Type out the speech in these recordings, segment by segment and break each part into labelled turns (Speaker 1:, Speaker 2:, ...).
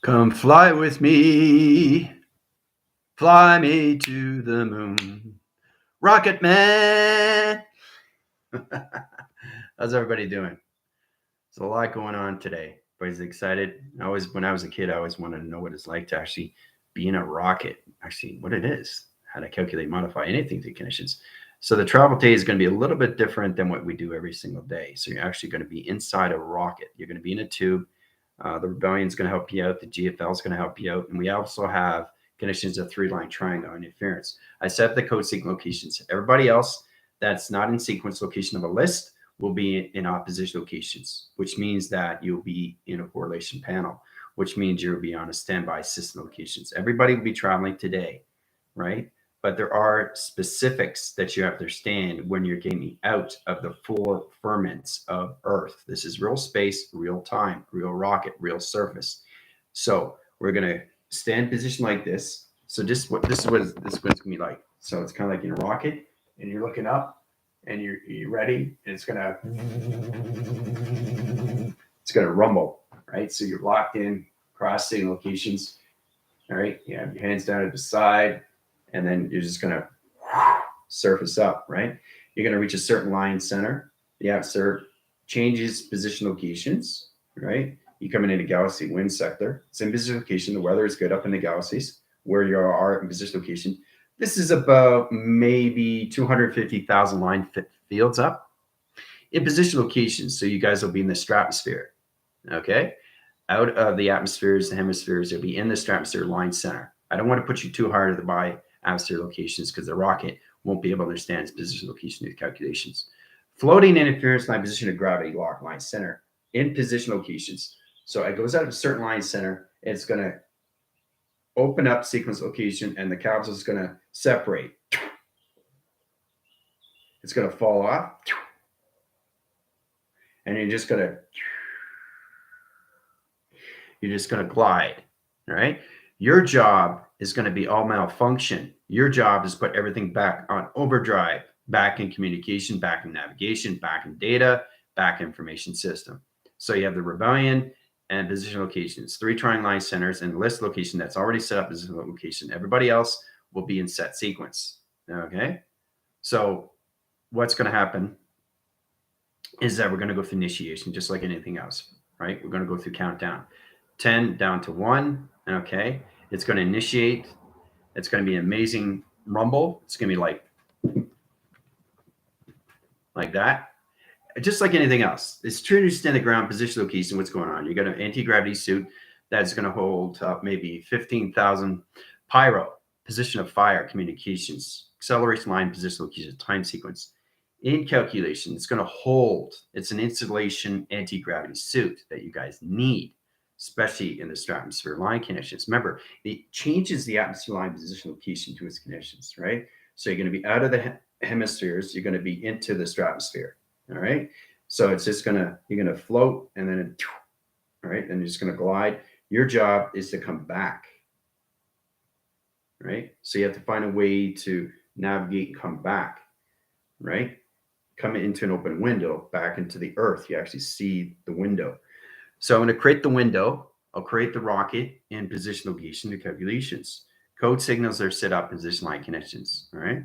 Speaker 1: Come fly with me, fly me to the moon. Rocket Man! How's everybody doing? There's a lot going on today. Everybody's excited. When I was a kid, I always wanted to know what it's like to actually be in a rocket, actually what it is, how to calculate, modify anything through conditions. So the travel day is going to be a little bit different than what we do every single day. So you're actually going to be inside a rocket. You're going to be in a tube. The Rebellion is going to help you out. The GFL is going to help you out. And we also have conditions of three-line triangle interference. I set the code sequence locations. Everybody else that's not in sequence location of a list will be in opposition locations, which means that you'll be in a correlation panel, which means you'll be on a standby system locations. Everybody will be traveling today, right? But there are specifics that you have to understand when you're getting out of the four firmaments of Earth. This is real space, real time, real rocket, real surface. So we're going to stand position like this. So this is what this one's going to be like. So it's kind of like in a rocket, and you're looking up, and you're ready, and it's gonna rumble, right? So you're locked in, crossing locations. All right, you have your hands down at the side, and then you're just gonna surface up, right? You're gonna reach a certain line center. The atmosphere changes position locations, right? You come in a galaxy wind sector. It's in position location. The weather is good up in the galaxies where you are in position location. This is about maybe 250,000 line fields up in position locations. So you guys will be in the stratosphere, okay? Out of the atmospheres, the hemispheres, you'll be in the stratosphere line center. I don't want to put you too hard to the atmosphere locations because the rocket won't be able to understand its position location of calculations. Floating interference line position of gravity lock line center in position locations. So it goes out of a certain line center. It's going to open up sequence location, and the capsule is going to separate. It's going to fall off, and you're just going to glide. All right. Your job is going to be all malfunction. Your job is put everything back on overdrive, back in communication, back in navigation, back in data, back information system. So you have the Rebellion and position locations, 3 triangle line centers, and list location that's already set up as a location. Everybody else will be in set sequence. Okay. So what's going to happen is that we're going to go through initiation just like anything else, right? We're going to go through countdown. 10 down to 1. Okay. It's going to initiate. It's going to be an amazing rumble. It's going to be like that. Just like anything else. It's true to understand the ground position location, what's going on. You got an anti-gravity suit that's going to hold up maybe 15,000 pyro, position of fire, communications, acceleration line, position location, time sequence. In calculation, it's going to hold. It's an installation anti-gravity suit that you guys need, especially in the stratosphere line conditions. Remember, it changes the atmosphere line position location to its conditions, right? So you're going to be out of the hemispheres. You're going to be into the stratosphere. All right. So it's just you're going to float, and then, all right, and you're just going to glide. Your job is to come back. Right. So you have to find a way to navigate and come back. Right. Come into an open window back into the earth. You actually see the window. So I'm going to create the window. I'll create the rocket in position location to calculations. Code signals are set up in position line connections. All right.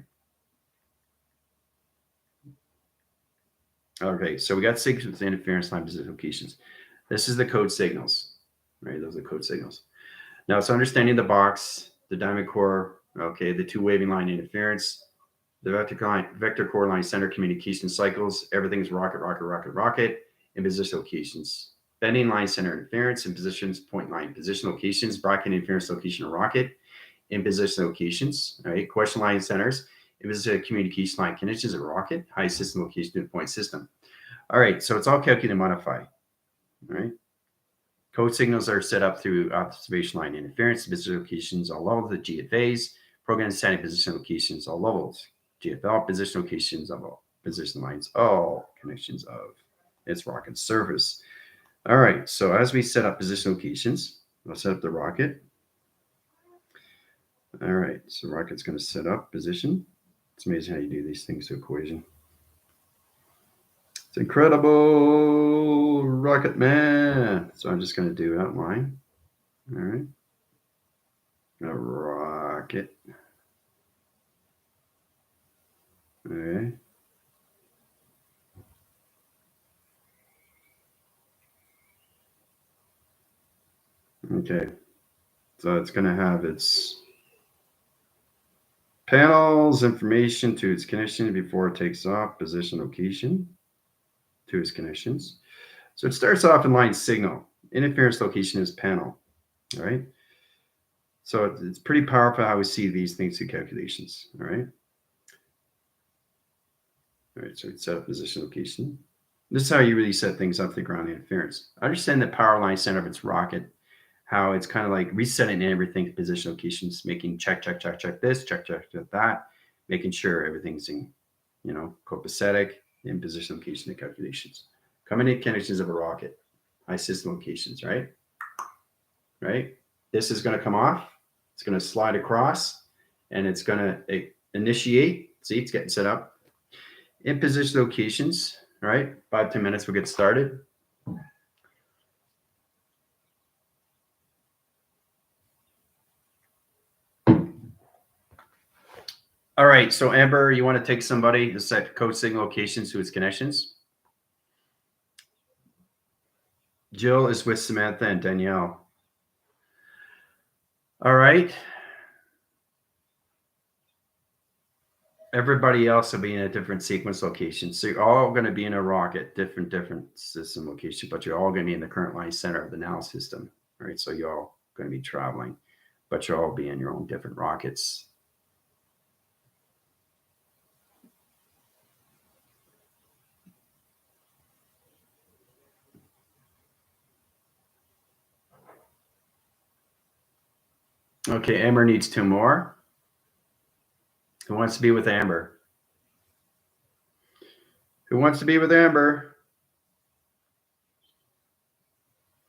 Speaker 1: Okay, so we got sequence interference line position locations. This is the code signals, right? Those are the code signals. Now it's understanding the box, the diamond core, okay, the 2 waving line interference, the vector core line center communication cycles. Everything's rocket in position locations. Bending line center interference in positions, point line position locations, bracket interference location of rocket in position locations, right? Question line centers. It was a communication line conditions of rocket, high system location to the point system. All right, so it's all calculate and modify. All right. Code signals are set up through observation line interference, position locations, all levels of the GFAs, program standing position locations, all levels, GFL position locations of all position lines, all connections of its rocket surface. All right, so as we set up position locations, I'll set up the rocket. All right, so rocket's going to set up position. It's amazing how you do these things to equation. It's incredible, RocketMAN. So I'm just going to do outline. All right. A rocket. Okay. Okay. So it's going to have its panels, information to its connection before it takes off, position, location to its connections. So it starts off in line signal. Interference location is panel. All right. So it's pretty powerful how we see these things through calculations. All right. All right. So it's set up position, location. This is how you really set things up to the ground interference. Understand the power line center of its rocket, how it's kind of like resetting everything to position locations, making check this, check that, making sure everything's in, copacetic in position location and calculations. Combinate connections of a rocket, high system locations, right? Right? This is going to come off. It's going to slide across, and it's going to initiate. See, it's getting set up. In position locations, all right? 5-10 minutes, we'll get started. All right, so Amber, you want to take somebody to set code signal locations to its connections? Jill is with Samantha and Danielle. All right. Everybody else will be in a different sequence location. So you're all going to be in a rocket, different system location, but you're all going to be in the current line center of the now system. All right. So you're all going to be traveling, but you'll all be in your own different rockets. Okay, Amber needs 2 more. Who wants to be with Amber? Who wants to be with Amber?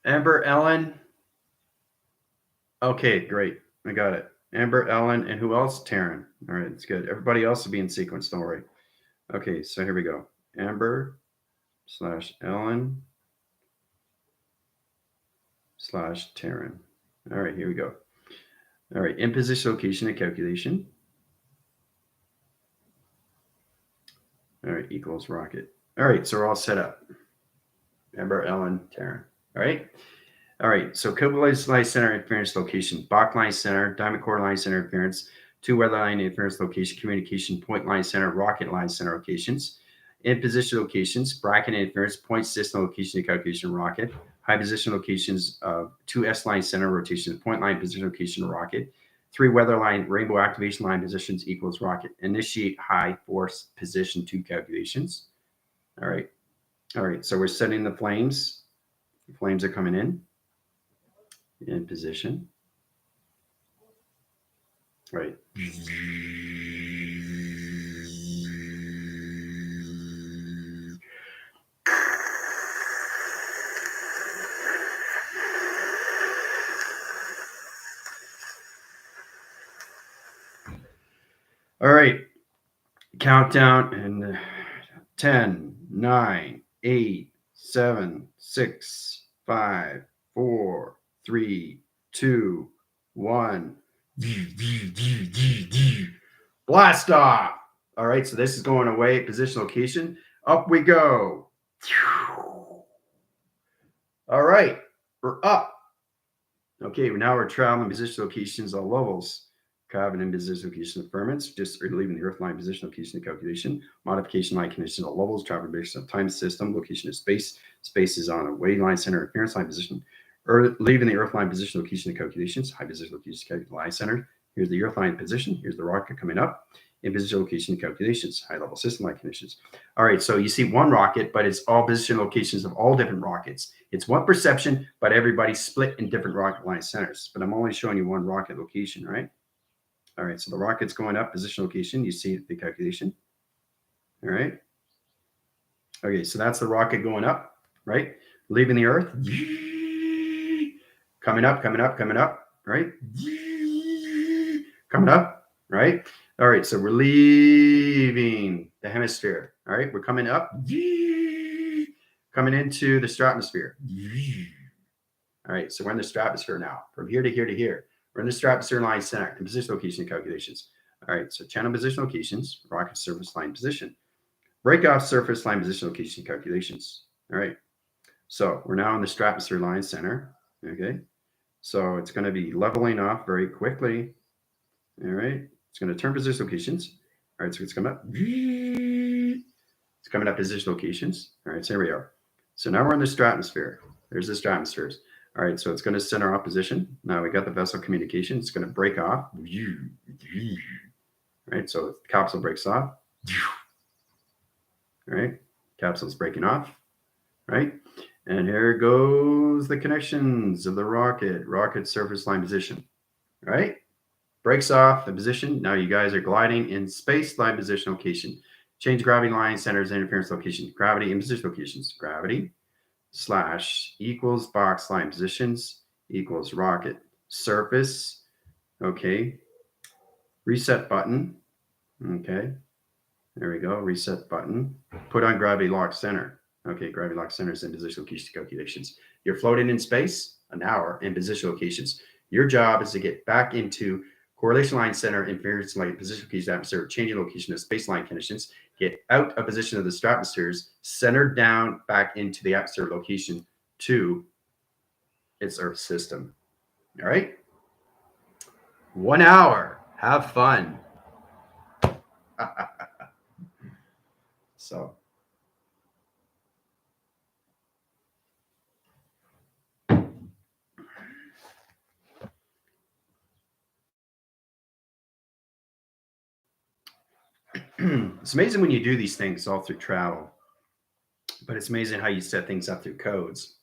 Speaker 1: Amber, Ellen. Okay, great. I got it. Amber, Ellen, and who else? Taryn. All right, it's good. Everybody else will be in sequence. Don't worry. Okay, so here we go. Amber / Ellen / Taryn. All right, here we go. All right, in position, location, and calculation. All right, equals rocket. All right, so we're all set up. Amber, Ellen, Taryn. All right. All right, so Cobalt line center interference location, Bach line center, diamond core line center interference, 2 weather line interference location, communication point line center, rocket line center locations, in position locations, bracket interference, point system location and calculation rocket, high position locations of 2 S line center rotations, point line position location rocket, 3 weather line rainbow activation line positions equals rocket. Initiate high force position 2 calculations. All right. All right, so we're setting the flames. The flames are coming in position. Right. All right. Countdown and 10, 9, 8, 7, 6, 5, 4, 3, 2, 1. Blast off. All right, so this is going away, position location. Up we go. All right, we're up. Okay, now we're traveling position locations all levels. Carbon in position location of ferments, just leaving the Earth line position location calculation. Modification line conditions all levels, traveling based on time system, location of space. Space is on a wave line center, appearance line position. Leaving the Earth line position location calculations, high position location line center. Here's the Earth line position. Here's the rocket coming up. In position location calculations, high level system line conditions. All right, so you see one rocket, but it's all position locations of all different rockets. It's one perception, but everybody's split in different rocket line centers. But I'm only showing you one rocket location, right? All right, so the rocket's going up, position location. You see the calculation. All right. Okay, so that's the rocket going up, right? Leaving the Earth. Coming up, right? Coming up, right? All right, so we're leaving the hemisphere. All right, we're coming up, coming into the stratosphere. All right, so we're in the stratosphere now. From here to here to here. We're in the stratosphere line center. And position location calculations. All right, so channel position locations, rocket surface line position. Break off surface line position location calculations. All right, so we're now in the stratosphere line center. Okay, so it's going to be leveling off very quickly. All right, it's going to turn position locations. All right, so it's coming up. It's coming up position locations. All right, so here we are. So now we're in the stratosphere. There's the stratospheres. All right, so it's going to center off position. Now we got the vessel communication. It's going to break off. All right, so the capsule breaks off. All right, capsule's breaking off. Right, and here goes the connections of the rocket surface line position. All right, breaks off the position. Now you guys are gliding in space line position location. Change gravity line centers interference location. Gravity in position locations. Gravity / equals box line positions equals rocket surface. Okay. Reset button. Okay. There we go. Reset button. Put on gravity lock center. Okay. Gravity lock centers in position location calculations. You're floating in space an hour in position locations. Your job is to get back into correlation line center, interference line, position location, atmosphere, changing location of spaceline conditions, get out of position of the stratospheres, centered down back into the atmosphere location to its Earth system. All right? 1 hour. Have fun. So. It's amazing when you do these things all through travel, but it's amazing how you set things up through codes.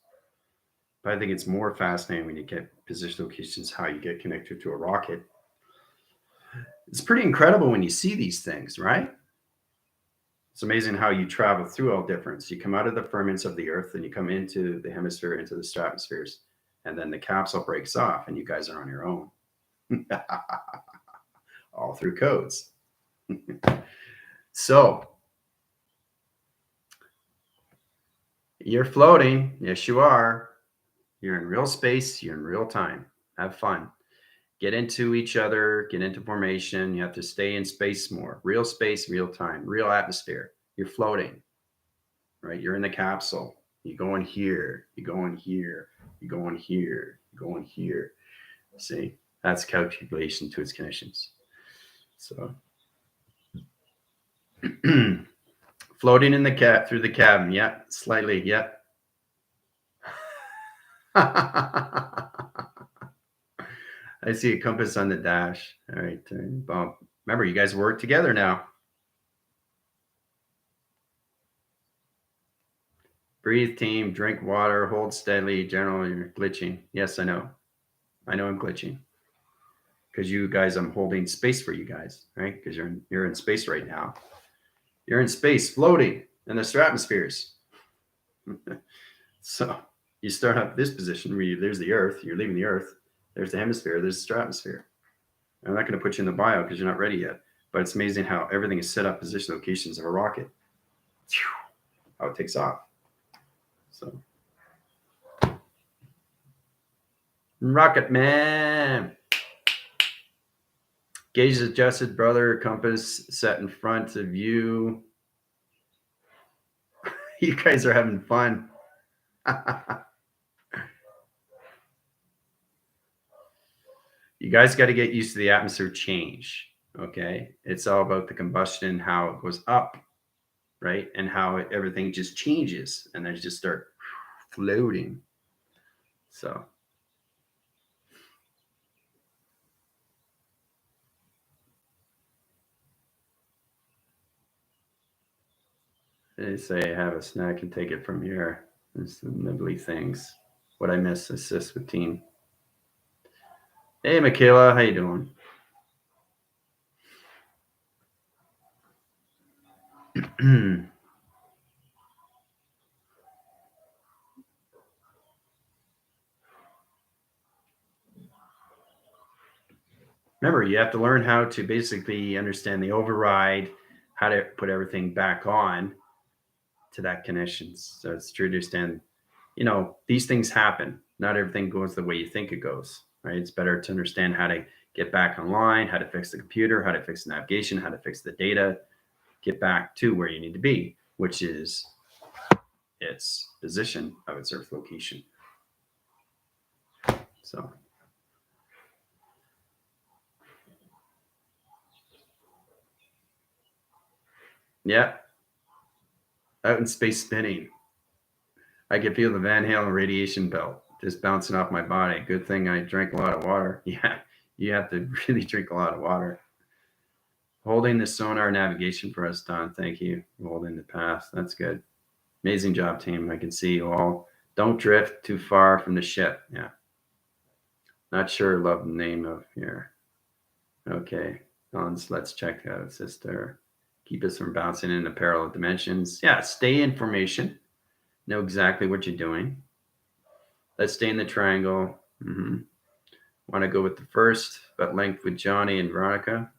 Speaker 1: But I think it's more fascinating when you get position locations, how you get connected to a rocket. It's pretty incredible when you see these things, right? It's amazing how you travel through all difference. You come out of the firmaments of the Earth and you come into the hemisphere, into the stratospheres, and then the capsule breaks off and you guys are on your own. All through codes. So, you're floating. Yes, you are. You're in real space. You're in real time. Have fun. Get into each other. Get into formation. You have to stay in space more. Real space, real time, real atmosphere. You're floating, right? You're in the capsule. You go in here. You go in here. You go in here. You go in here. See, that's calculation to its conditions. So, floating in the through the cabin. Yeah, slightly. Yeah. I see a compass on the dash. All right. Well, remember, you guys work together now. Breathe, team. Drink water. Hold steadily. General, you're glitching. Yes, I know. I know I'm glitching. Because you guys, I'm holding space for you guys, right? Because you're in space right now. You're in space, floating in the stratospheres. So you start up this position where there's the Earth. You're leaving the Earth. There's the hemisphere. There's the stratosphere. I'm not going to put you in the bio because you're not ready yet. But it's amazing how everything is set up, position locations of a rocket. How it takes off. So, RocketMAN. Gauge adjusted, brother. Compass set in front of you. You guys are having fun. You guys got to get used to the atmosphere change. Okay. It's all about the combustion, how it goes up, right? And how everything just changes and then just start floating. So. They say have a snack and take it from here. There's some nibbly things. What I miss, assist with team. Hey, Michaela, how you doing? Remember, you have to learn how to basically understand the override, how to put everything back on to that connection. So it's true to understand, these things happen. Not everything goes the way you think it goes, right? It's better to understand how to get back online, how to fix the computer, how to fix the navigation, how to fix the data, get back to where you need to be, which is its position of its Earth location. So, yeah, out in space spinning. I could feel the Van Halen radiation belt just bouncing off my body. Good thing I drank a lot of water. Yeah, you have to really drink a lot of water. Holding the sonar navigation for us, Don. Thank you. Holding the path. That's good. Amazing job, team. I can see you all. Don't drift too far from the ship. Yeah. Not sure. Love the name of here. Okay. Let's check out sister. Keep us from bouncing into parallel dimensions. Yeah. Stay in formation. Know exactly what you're doing. Let's stay in the triangle. Want to go with the first, but length with Johnny and Veronica.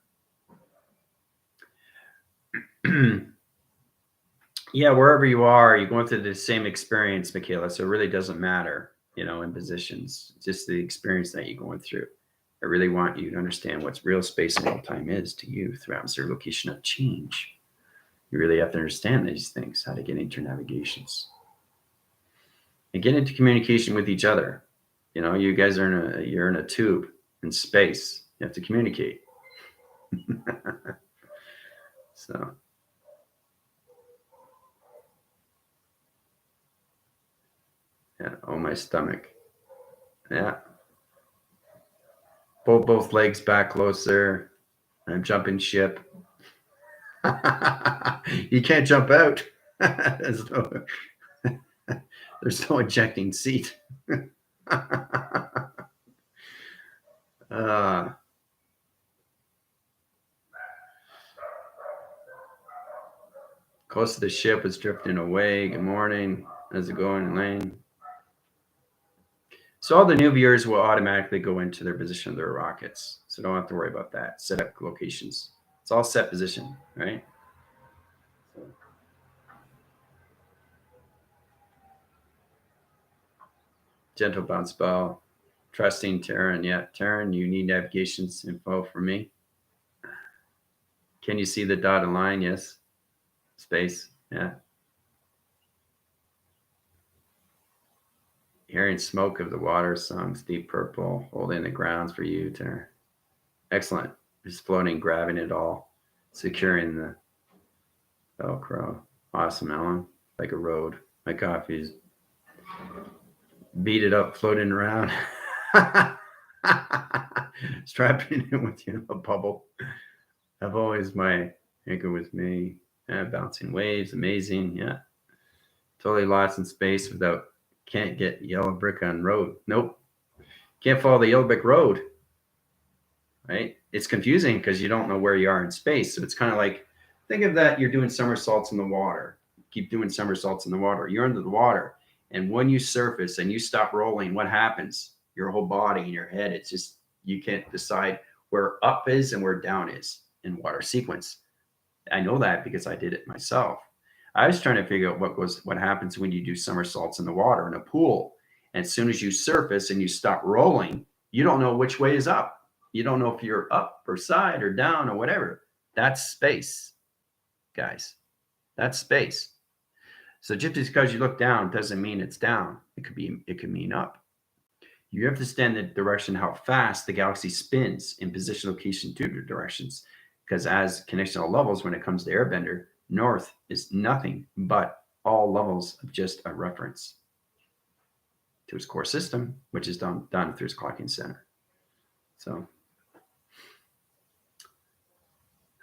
Speaker 1: Yeah, wherever you are, you're going through the same experience, Michaela. So it really doesn't matter, in positions, just the experience that you're going through. I really want you to understand what real space and real time is to you through atmosphere location of change. You really have to understand these things, how to get into navigations and get into communication with each other. You guys are you're in a tube in space. You have to communicate. So. Yeah. Oh, my stomach. Yeah. Pull both legs back closer. I'm jumping ship. You can't jump out. there's, no, there's no ejecting seat. Close to the ship was drifting away. Good morning. How's it going, Elaine? So all the new viewers will automatically go into their position of their rockets. So don't have to worry about that. Set up locations. It's all set position, right? Gentle bounce ball. Trusting Taryn. Yeah, Taryn, you need navigations info for me. Can you see the dotted line? Yes. Space. Yeah. Hearing smoke of the water songs, Deep Purple, holding the grounds for you, Taryn. Excellent. Just floating, grabbing it all, securing the Velcro. Awesome, Ellen. Like a road. My coffee's beat it up, floating around. Strapping in with a bubble. I've always my anchor with me. Bouncing waves, amazing. Yeah. Totally lost in space can't get yellow brick on road. Nope. Can't follow the yellow brick road. Right? It's confusing because you don't know where you are in space. So it's kind of like, think of that you're doing somersaults in the water. Keep doing somersaults in the water. You're under the water. And when you surface and you stop rolling, what happens? Your whole body and your head, it's just, you can't decide where up is and where down is in water sequence. I know that because I did it myself. I was trying to figure out what happens when you do somersaults in the water in a pool. And as soon as you surface and you stop rolling, you don't know which way is up. You don't know if you're up or side or down or whatever. That's space, guys. That's space. So just because you look down doesn't mean it's down. It could mean up. You have to stand the direction how fast the galaxy spins in position, location, two directions. Because as connectional levels, when it comes to airbender, north is nothing but all levels of just a reference to its core system, which is done through its clocking center. So,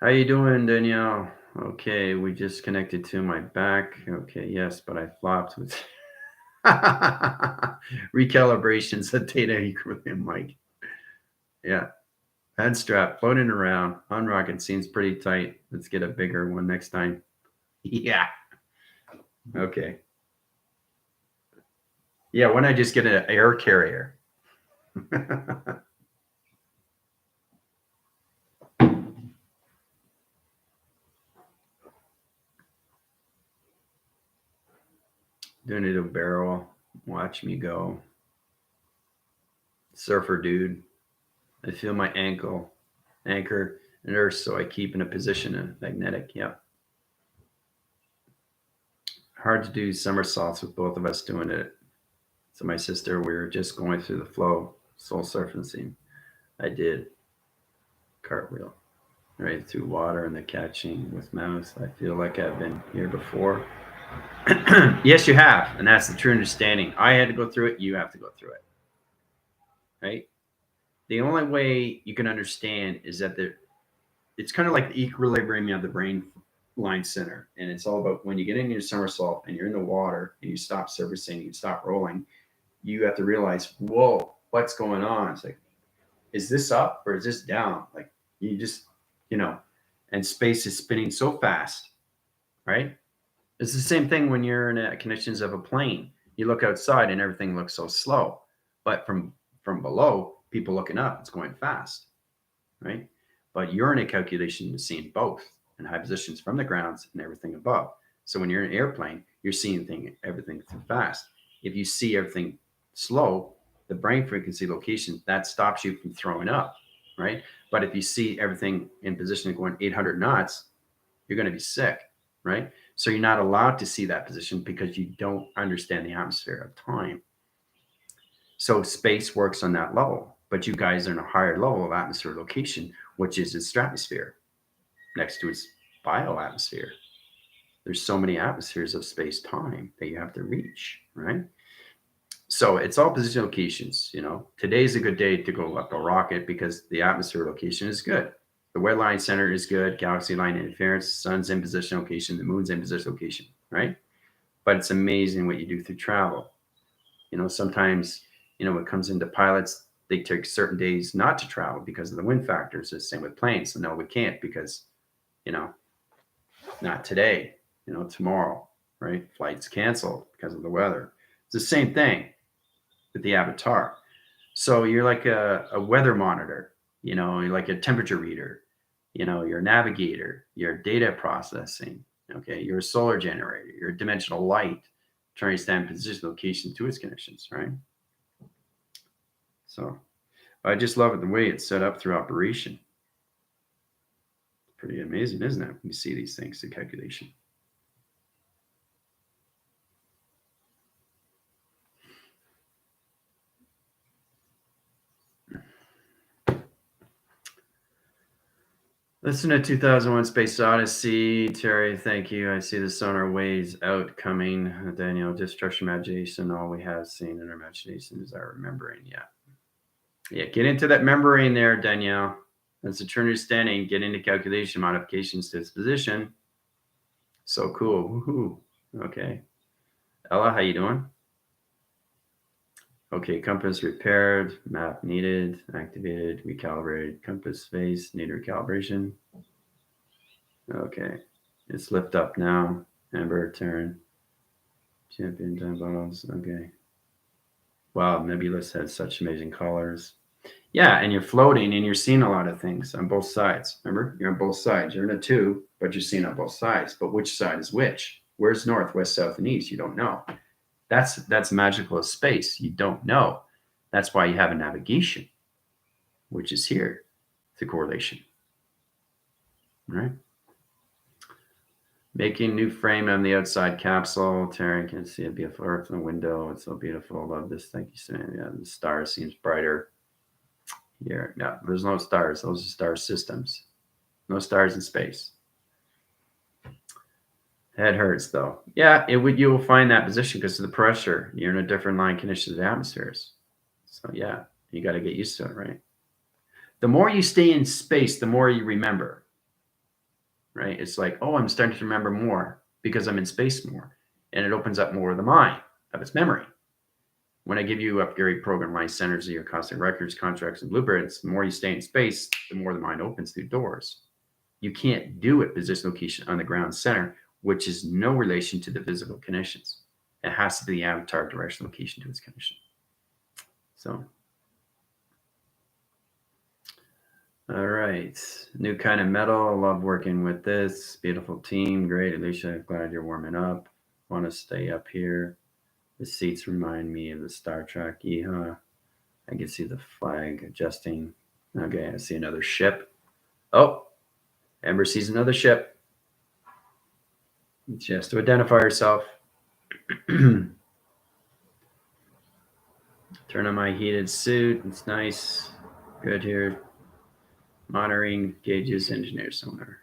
Speaker 1: how you doing, Danielle? Okay, we just connected to my back. Okay, yes, but I flopped with recalibrations of data equilibrium, Mike. Yeah. Head strap floating around on rocket seems pretty tight. Let's get a bigger one next time. Yeah. Okay. Yeah, why not just get an air carrier? Doing it a barrel. Watch me go. Surfer dude. I feel my anchor and earth, so I keep in a position of magnetic. Yep. Hard to do somersaults with both of us doing it. So my sister, we were just going through the flow, soul surfing scene. I did cartwheel right through water and the catching with mouth. I feel like I've been here before. Yes, you have, and that's the true understanding. I had to go through it. You have to go through it, right? The only way you can understand is that it's kind of like the equilibrium of the brain line center, and it's all about when you get in your somersault and you're in the water and you stop servicing, you stop rolling. You have to realize, whoa, what's going on? It's like, is this up or is this down? Like you just, you know, and space is spinning so fast, right? It's the same thing when you're in conditions of a plane. You look outside and everything looks so slow, but from below, people looking up, it's going fast, right? But you're in a calculation of seeing both in high positions from the grounds and everything above. So when you're in an airplane, you're seeing everything fast. If you see everything slow, the brain frequency location that stops you from throwing up, right? But if you see everything in position going 800 knots, you're going to be sick, right? So you're not allowed to see that position because you don't understand the atmosphere of time. So space works on that level, but you guys are in a higher level of atmosphere location, which is its stratosphere next to its bioatmosphere. There's so many atmospheres of space time that you have to reach, right? So it's all position locations. Today's a good day to go up a rocket because the atmosphere location is good. The red line center is good. Galaxy line interference, sun's in position location, the moon's in position location, right? But it's amazing what you do through travel. Sometimes, when it comes into pilots, they take certain days not to travel because of the wind factors. The same with planes. So no, we can't because, not today, tomorrow, right? Flights canceled because of the weather. It's the same thing with the avatar. So you're like a weather monitor, you're like a temperature reader, you're a navigator, you're data processing, okay, you're a solar generator, you're a dimensional light, trying to stand position location to its conditions, right? So I just love it the way it's set up through operation. Pretty amazing, isn't it? You see these things, the calculation. Listen to 2001 Space Odyssey. Terry, thank you. I see the sonar waves out coming. Daniel, destruction imagination. All we have seen in our imagination is our remembering. Yeah, get into that membrane there, Danielle. That's a true understanding. Get into calculation modifications to its position. So cool. Woohoo. Okay. Ella, how you doing? Okay, compass repaired, map needed, activated, recalibrated, compass face, need recalibration. Okay, it's lift up now. Amber, turn. Champion time bottles. Okay. Wow, Nebulous has such amazing colors. Yeah, and you're floating and you're seeing a lot of things on both sides. Remember, you're on both sides. You're in a tube, but you're seeing on both sides. But which side is which? Where's north, west, south, and east? You don't know. That's magical of space. You don't know. That's why you have a navigation, which is here, the correlation. Right? Making new frame on the outside capsule. Taryn can see a beautiful earth in the window. It's so beautiful. Love this. Thank you, Sam. Yeah, the star seems brighter. Here, yeah, there's no stars. Those are star systems. No stars in space. Head hurts though. Yeah, you will find that position because of the pressure. You're in a different line conditions of the atmospheres. So yeah, you got to get used to it, right? The more you stay in space, the more you remember. Right? It's like, oh, I'm starting to remember more because I'm in space more. And it opens up more of the mind, of its memory. When I give you upgrade program line centers of your cosmic records, contracts, and blueprints, the more you stay in space, the more the mind opens through doors. You can't do it position location on the ground center, which is no relation to the physical conditions. It has to be the avatar direction location to its condition. So, all right. New kind of metal. I love working with this. Beautiful team. Great. Alicia, glad you're warming up. Want to stay up here. The seats remind me of the Star Trek. Yeehaw. I can see the flag adjusting. Okay, I see another ship. Oh, Ember sees another ship. She has to identify herself. Turn on my heated suit. It's nice. Good here. Monitoring gauges, engineer sonar.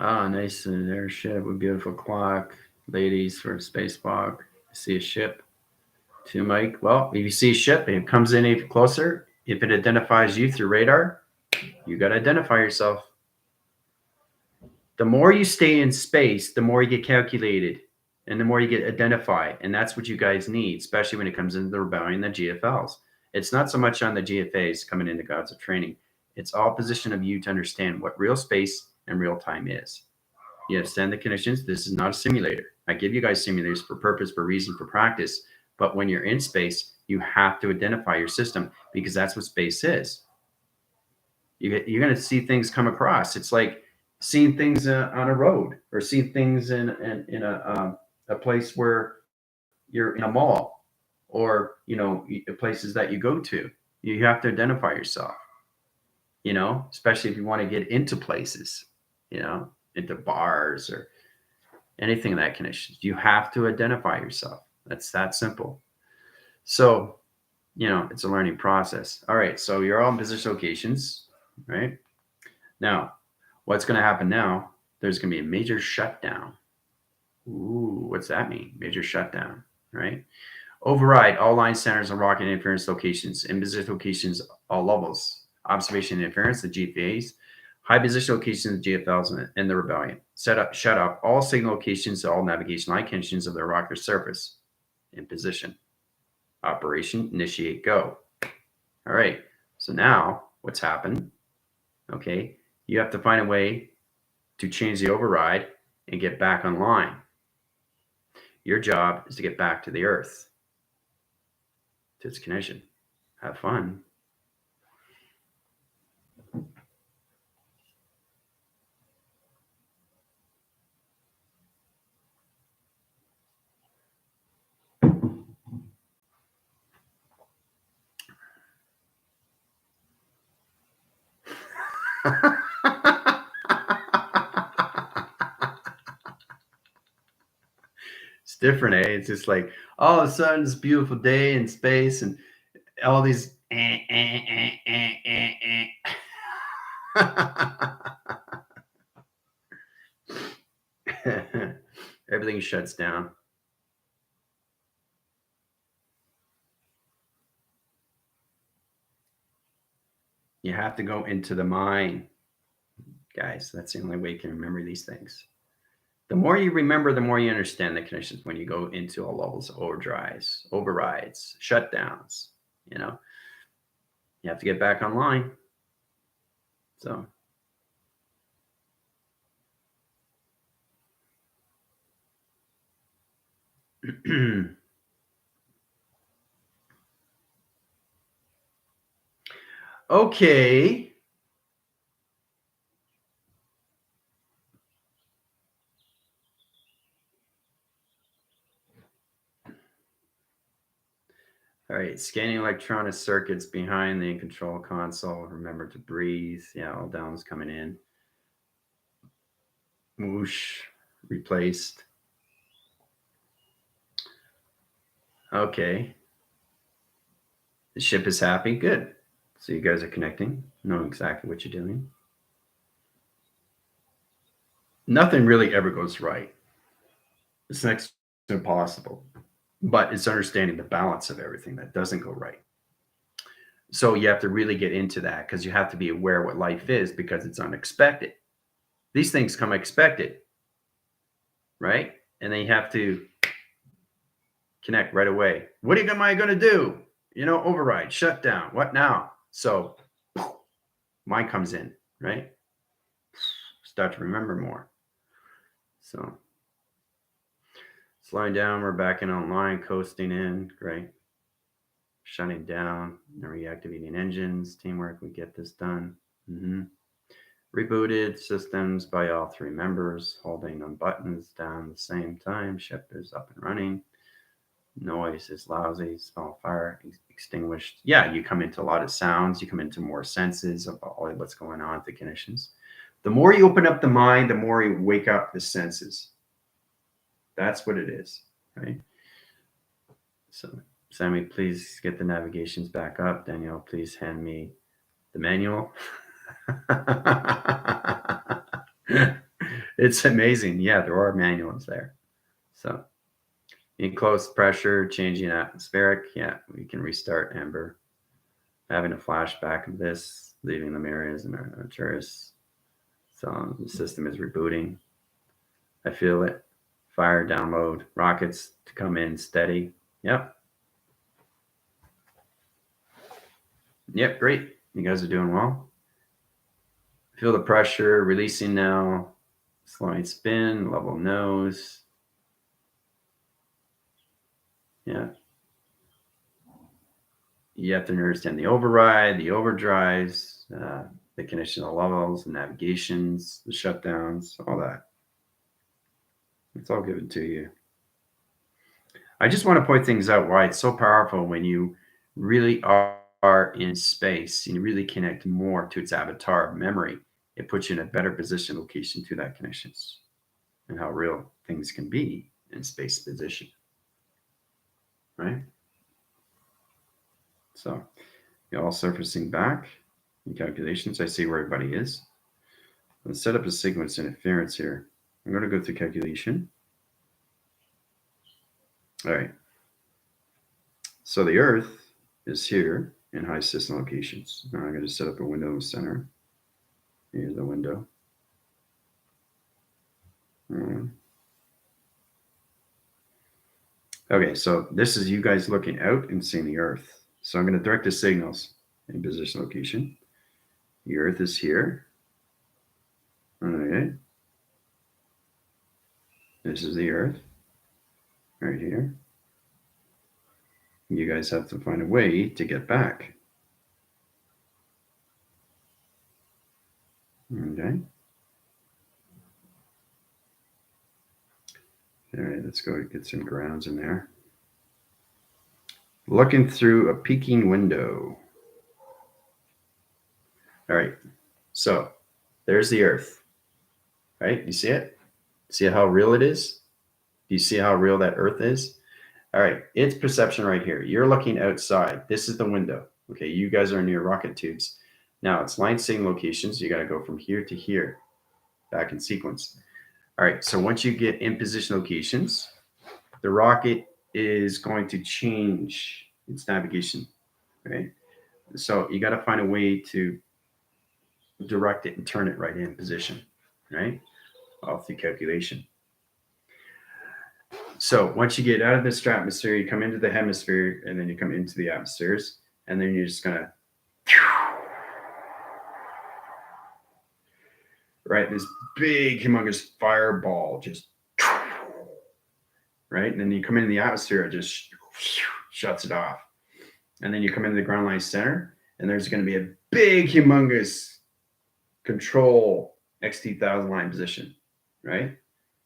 Speaker 1: Ah, nice airship with beautiful clock. Ladies for a spacewalk. I see a ship. To Mike. Well, if you see a ship and it comes in even closer, if it identifies you through radar, you got to identify yourself. The more you stay in space, the more you get calculated and the more you get identified. And that's what you guys need, especially when it comes into the rebellion, the GFLs. It's not so much on the GFAs coming into Gods of Training. It's all position of you to understand what real space and real time is. You understand the conditions. This is not a simulator. I give you guys simulators for purpose, for reason, for practice. But when you're in space, you have to identify your system because that's what space is. You're going to see things come across. It's like seeing things on a road or seeing things in a place where you're in a mall or, places that you go to. You have to identify yourself, especially if you want to get into places, into bars or anything of that condition. You have to identify yourself. That's that simple. So, it's a learning process. All right. So you're all in position locations, right? Now, what's going to happen now? There's going to be a major shutdown. Ooh, what's that mean? Major shutdown, right? Override all line centers and rocket interference locations, in position locations, all levels. Observation interference, the GFAs, high position locations, the GFLs, and the rebellion. Shut up all signal locations, all navigation line conditions of the rocket surface. In position. Operation, initiate, go. All right. So now what's happened? Okay. You have to find a way to change the override and get back online. Your job is to get back to the Earth, to its condition. Have fun. It's different, eh? It's just like all of a sudden it's a beautiful day in space and all these everything shuts down. You have to go into the mind, guys. That's the only way you can remember these things. The more you remember, the more you understand the conditions when you go into all levels of overdrives, overrides, shutdowns. You have to get back online. So, okay. All right, scanning electronic circuits behind the control console. Remember to breathe. Yeah, all down's coming in. Whoosh, replaced. Okay. The ship is happy. Good. So you guys are connecting, know exactly what you're doing. Nothing really ever goes right. It's next to impossible, but it's understanding the balance of everything that doesn't go right. So you have to really get into that because you have to be aware what life is because it's unexpected. These things come expected, right? And then you have to connect right away. What am I going to do? Override, shut down. What now? So mine comes in, right? start to remember more. So slowing down, we're back in online, coasting in, great. Shutting down and reactivating engines, teamwork, we get this done. Rebooted systems by all three members, holding on buttons down at the same time. Ship is up and running. Noise is lousy, small fire extinguished. Yeah, you come into a lot of sounds, you come into more senses of all what's going on with the conditions. The more you open up the mind, the more you wake up the senses. That's what it is, right? So, Sammy, please get the navigations back up. Danielle, please hand me the manual. It's amazing. Yeah, there are manuals there. So, enclosed pressure, changing atmospheric. Yeah, we can restart Amber. Having a flashback of this, leaving the areas and Arcturus. So the system is rebooting. I feel it. Fire download. Rockets to come in steady. Yep. Yep, great. You guys are doing well. Feel the pressure releasing now. Slowing spin, level nose. Yeah. You have to understand the override, the overdrives, the conditional levels, the navigations, the shutdowns, all that. It's all given to you. I just want to point things out why it's so powerful when you really are in space and you really connect more to its avatar memory. It puts you in a better position location to that connections and how real things can be in space position. Right? So you're all surfacing back in calculations. I see where everybody is. Let's set up a sequence interference here. I'm going to go through calculation. All right. So the Earth is here in high system locations. Now I'm going to set up a window in the center. Here's the window. Okay, so this is you guys looking out and seeing the Earth. So I'm going to direct the signals in position location. The Earth is here. Okay. This is the Earth right here. You guys have to find a way to get back. Okay. All right, let's go get some grounds in there. Looking through a peeking window. All right, so there's the Earth, right? You see it? See how real it is? Do you see how real that Earth is? All right, it's perception right here. You're looking outside. This is the window. Okay, you guys are near rocket tubes. Now it's line signal locations. You got to go from here to here, back in sequence. All right, so once you get in position locations, the rocket is going to change its navigation, right? So you got to find a way to direct it and turn it right in position, right? All through calculation. So once you get out of the stratosphere, you come into the hemisphere, and then you come into the atmospheres, and then you're just gonna, right? This big, humongous fireball just, right? And then you come into the atmosphere, it just shuts it off. And then you come into the ground line center, and there's going to be a big, humongous control XT1000 line position, right?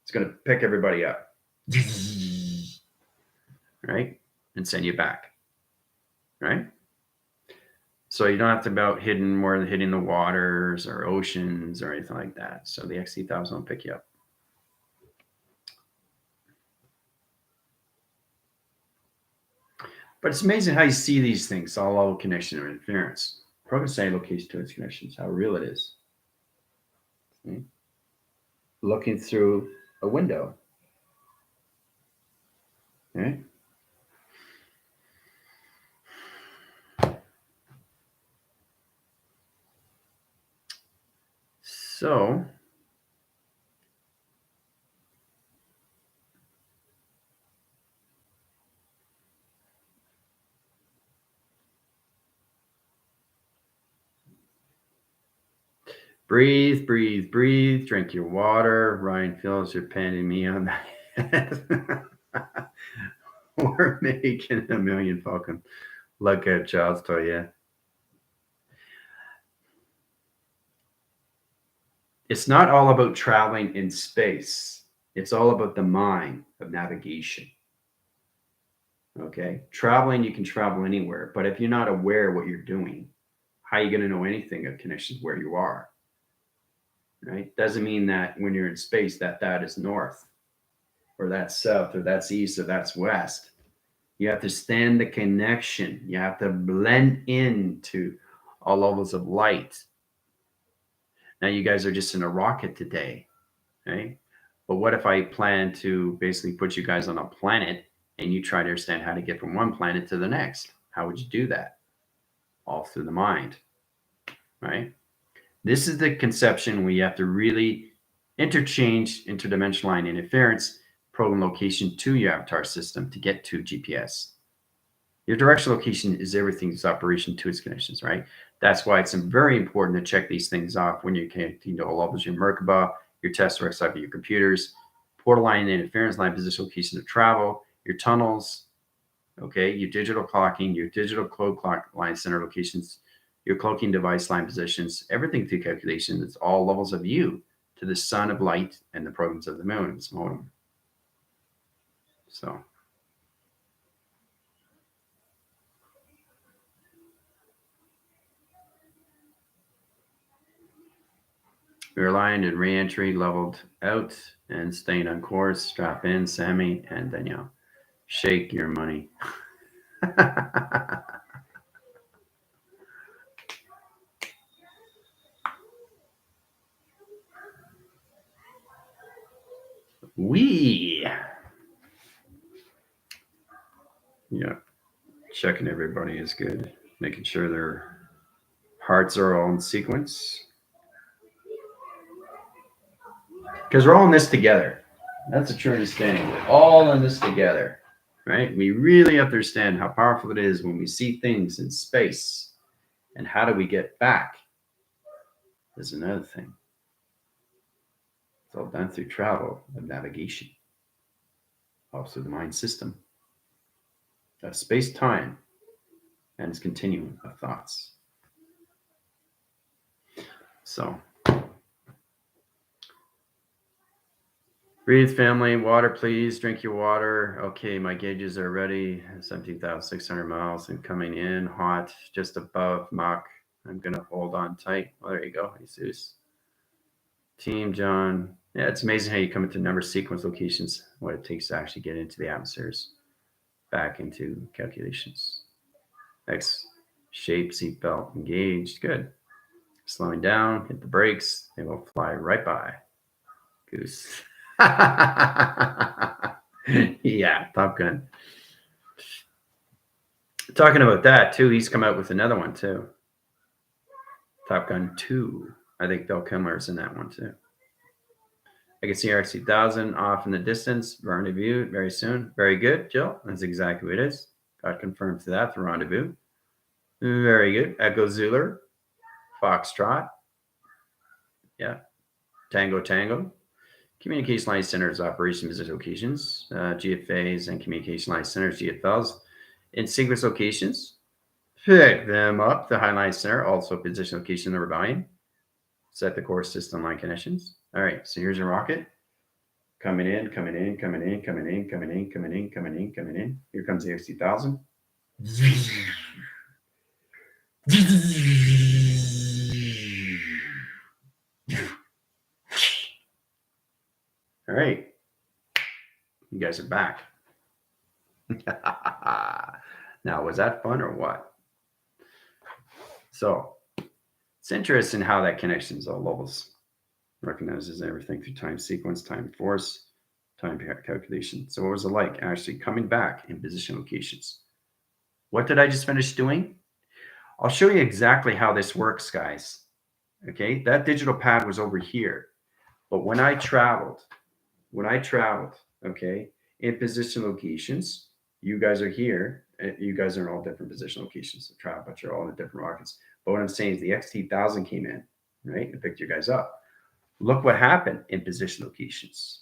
Speaker 1: It's going to pick everybody up, right? And send you back, right? So you don't have to about hitting the waters or oceans or anything like that. So the XT1000 will pick you up. But it's amazing how you see these things, all level connection or interference. Program location to its connections, how real it is. Okay. Looking through a window. Okay. So Breathe, breathe, breathe. Drink your water. Ryan feels you're patting me on the head. We're making a million Falcon. Look at child's toy, yeah. It's not all about traveling in space. It's all about the mind of navigation. Okay. Traveling, you can travel anywhere, but if you're not aware of what you're doing, how are you going to know anything of connections where you are? Right? Doesn't mean that when you're in space that is north or that's south or that's east or that's west. You have to stand the connection. You have to blend into all levels of light. Now you guys are just in a rocket today, right? But what if I plan to basically put you guys on a planet and you try to understand how to get from one planet to the next? How would you do that? All through the mind, right? This is the conception where you have to really interchange interdimensional line interference, probe and location to your avatar system to get to GPS. Your direction location is everything's operation to its connections, right? That's why it's very important to check these things off when you're connecting to all levels, your Merkaba, your test directs of your computers, portal line interference line position location of travel, your tunnels, okay, your digital clocking, your digital code clock line center locations, your cloaking device line positions, everything through calculation. It's all levels of you to the sun of light and the programs of the moon, its modem. So we're aligned in re-entry, leveled out, and staying on course. Strap in, Sammy and Danielle. Shake your money. We. Yeah, checking everybody is good. Making sure their hearts are all in sequence. Because we're all in this together. That's a true understanding. We're all in this together, right? We really have to understand how powerful it is when we see things in space. And how do we get back? Is another thing. It's all done through travel and navigation, also the mind system, space time, and its continuum of thoughts. So, breathe, family. Water, please. Drink your water. Okay, my gauges are ready. 17,600 miles and coming in hot, just above Mach. I'm going to hold on tight. Well, there you go, Jesus. Team John. Yeah, it's amazing how you come into number sequence locations, what it takes to actually get into the atmospheres, back into calculations. X shape, seatbelt engaged. Good. Slowing down, hit the brakes. They will fly right by. Goose. Yeah, Top Gun. Talking about that too, he's come out with another one too. Top Gun 2. I think Bill Kilmer's in that one too. I can see RX-2000 off in the distance. Rendezvous very soon. Very good, Jill. That's exactly what it is. Got confirmed to that, the rendezvous. Very good. Echo Zulu. Foxtrot. Yeah. Tango Tango. Communication Line Centers, Operation Visit Locations, GFAs and Communication Line Centers, GFLs, in sequence locations. Pick them up. The Highline Center, also position location in the rebellion. Set the core system line connections. All right, so here's your rocket. Coming in, coming in, coming in, coming in, coming in, coming in, coming in, coming in. Here comes the XT1000. All right. You guys are back. Now, was that fun or what? So, it's interesting how that connections all levels recognizes everything through time sequence, time force, time calculation. So, what was it like actually coming back in position locations? What did I just finish doing? I'll show you exactly how this works, guys. Okay, that digital pad was over here. But when I traveled, okay, in position locations, you guys are here. You guys are in all different position locations of travel, but you're all in different rockets. But what I'm saying is the XT1000 came in. right? It picked you guys up. Look what happened in position locations.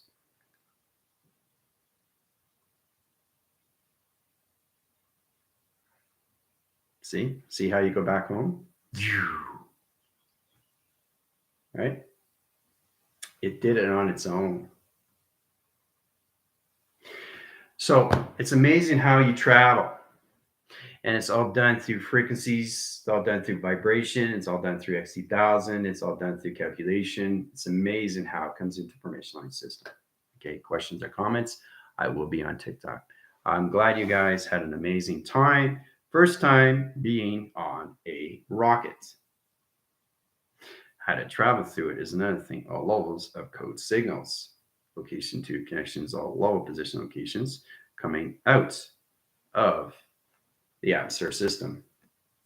Speaker 1: See how you go back home? Right? It did it on its own. So it's amazing how you travel. And it's all done through frequencies. It's all done through vibration. It's all done through X2000. It's all done through calculation. It's amazing how it comes into information line system. Okay, questions or comments? I will be on TikTok. I'm glad you guys had an amazing time. First time being on a rocket. How to travel through it is another thing. All levels of code signals. Location to connections, all low position locations coming out of the atmosphere system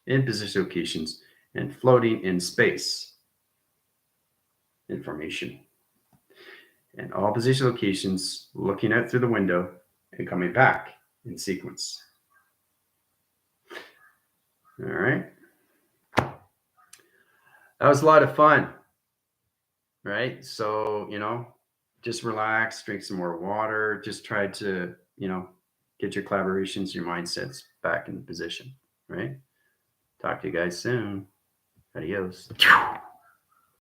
Speaker 1: in position locations and floating in space information. And all position locations looking out through the window and coming back in sequence. All right. That was a lot of fun, right? So, just relax, drink some more water, just try to, get your collaborations, your mindsets back in position, right? Talk to you guys soon. Adios.